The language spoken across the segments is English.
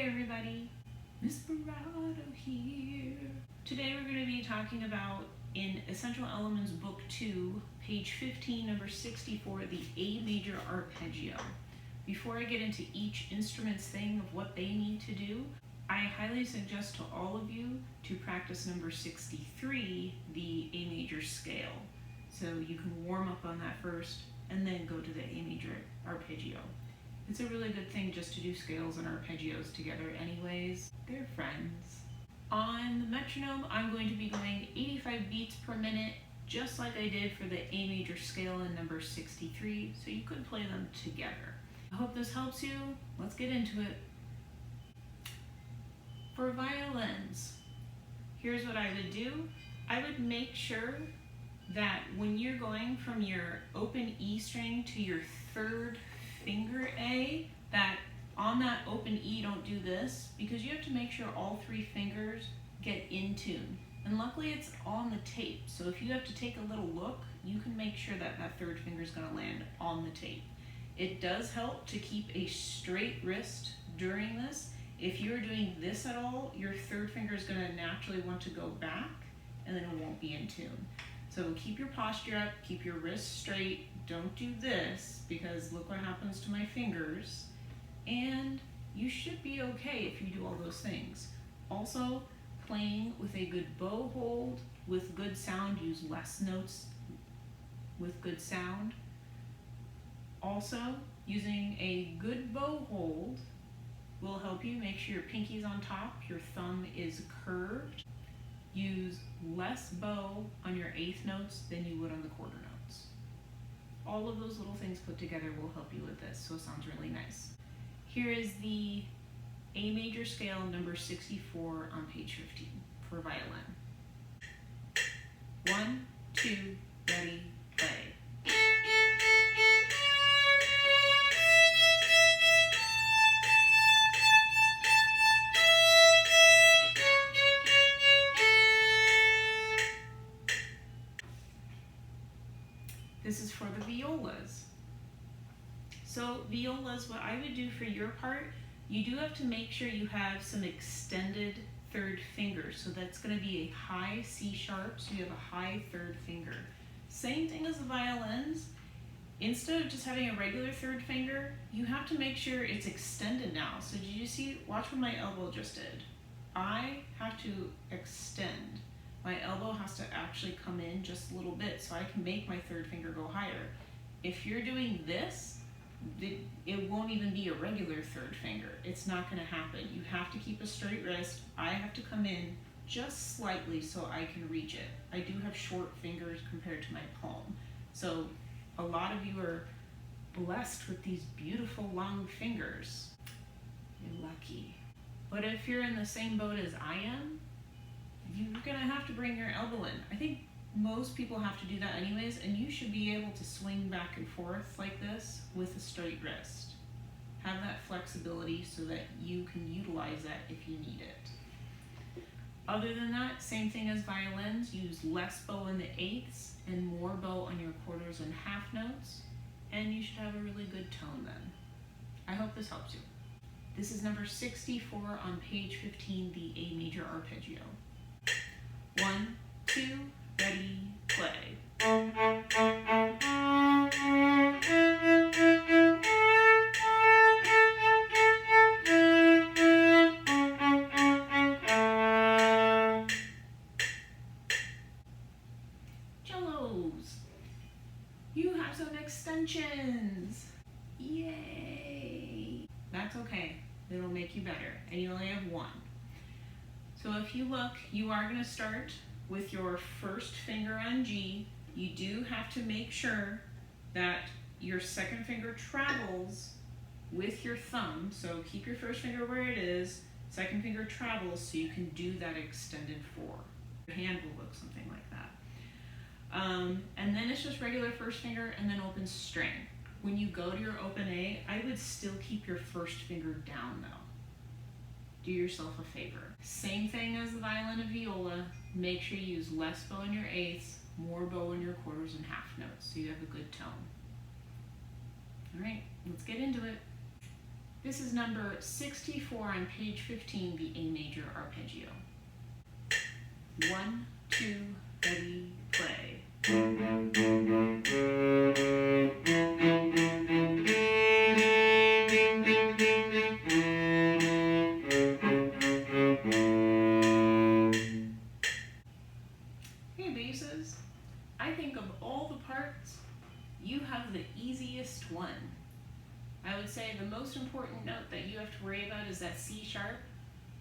everybody, Miss Barato here. Today we're going to be talking about in Essential Elements Book 2, page 15, number 64, the A major arpeggio. Before I get into each instrument's thing of what they need to do, I highly suggest to all of you to practice number 63, the A major scale. So you can warm up on that first and then go to the A major arpeggio. It's a really good thing just to do scales and arpeggios together anyways. They're friends. On the metronome, I'm going to be going 85 beats per minute, just like I did for the A major scale in number 63, so you could play them together. I hope this helps you. Let's get into it. For violins, here's what I would do. I would make sure that when you're going from your open E string to your third finger A, that on that open E don't do this, because you have to make sure all three fingers get in tune. And luckily it's on the tape, so if you have to take a little look, you can make sure that that third finger is going to land on the tape. It does help to keep a straight wrist during this. If you're doing this at all, your third finger is going to naturally want to go back, and then it won't be in tune. So keep your posture up, keep your wrists straight, don't do this, because look what happens to my fingers, and you should be okay if you do all those things. Also, playing with a good bow hold, with good sound, use less notes with good sound. Also, using a good bow hold will help you make sure your pinky's on top, your thumb is curved. Use less bow on your eighth notes than you would on the quarter notes. All of those little things put together will help you with this, so it sounds really nice. Here is the A major scale number 64 on page 15 for violin. 1, 2, ready, play. This is for the violas. So violas, what I would do for your part, you do have to make sure you have some extended third finger. So that's going to be a high C sharp, so you have a high third finger. Same thing as the violins. Instead of just having a regular third finger, you have to make sure it's extended now. So did you see, watch what my elbow just did. I have to extend. My elbow has to actually come in just a little bit so I can make my third finger go higher. If you're doing this, it won't even be a regular third finger. It's not going to happen. You have to keep a straight wrist. I have to come in just slightly so I can reach it. I do have short fingers compared to my palm. So a lot of you are blessed with these beautiful long fingers. You're lucky. But if you're in the same boat as I am, you're gonna have to bring your elbow in. I think most people have to do that anyways, and you should be able to swing back and forth like this with a straight wrist. Have that flexibility so that you can utilize that if you need it. Other than that, same thing as violins, use less bow in the eighths and more bow on your quarters and half notes, and you should have a really good tone then. I hope this helps you. This is number 64 on page 15, the A major arpeggio. 1, 2, ready, play. Cellos, you have some extensions. Yay! That's okay. It'll make you better, and you only have one. So if you look, you are going to start with your first finger on G. You do have to make sure that your second finger travels with your thumb. So keep your first finger where it is, second finger travels so you can do that extended 4. Your hand will look something like that. And then it's just regular first finger and then open string. When you go to your open A, I would still keep your first finger down though. Do yourself a favor. Same thing as the violin and viola. Make sure you use less bow in your eighths, more bow in your quarters and half notes so you have a good tone. All right, let's get into it. This is number 64 on page 15, the A major arpeggio. 1, 2, ready, play. Hey basses, I think of all the parts, you have the easiest one. I would say the most important note that you have to worry about is that C sharp,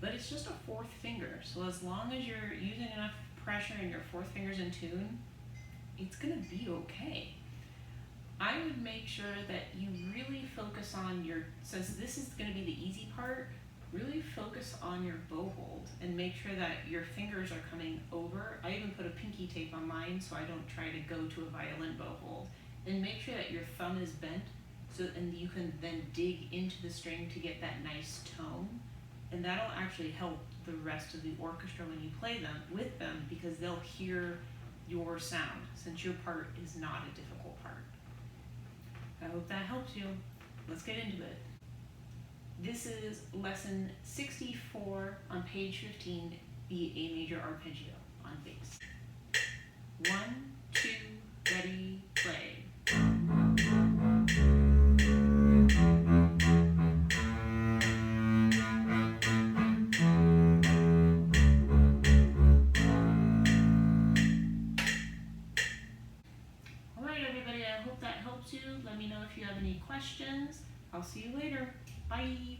but it's just a fourth finger. So as long as you're using enough pressure and your fourth finger's in tune, it's gonna be okay. I would make sure that you really focus on your, since this is gonna be the easy part, really focus on your bow hold and make sure that your fingers are coming over. I even put a pinky tape on mine so I don't try to go to a violin bow hold. And make sure that your thumb is bent, so, and you can then dig into the string to get that nice tone. And that'll actually help the rest of the orchestra when you play them with them, because they'll hear your sound, since your part is not a difficult part. I hope that helps you. Let's get into it. This is lesson 64 on page 15, the A major arpeggio on bass. 1, 2, ready, play. Alright everybody, I hope that helps you. Let me know if you have any questions. I'll see you later. Bye.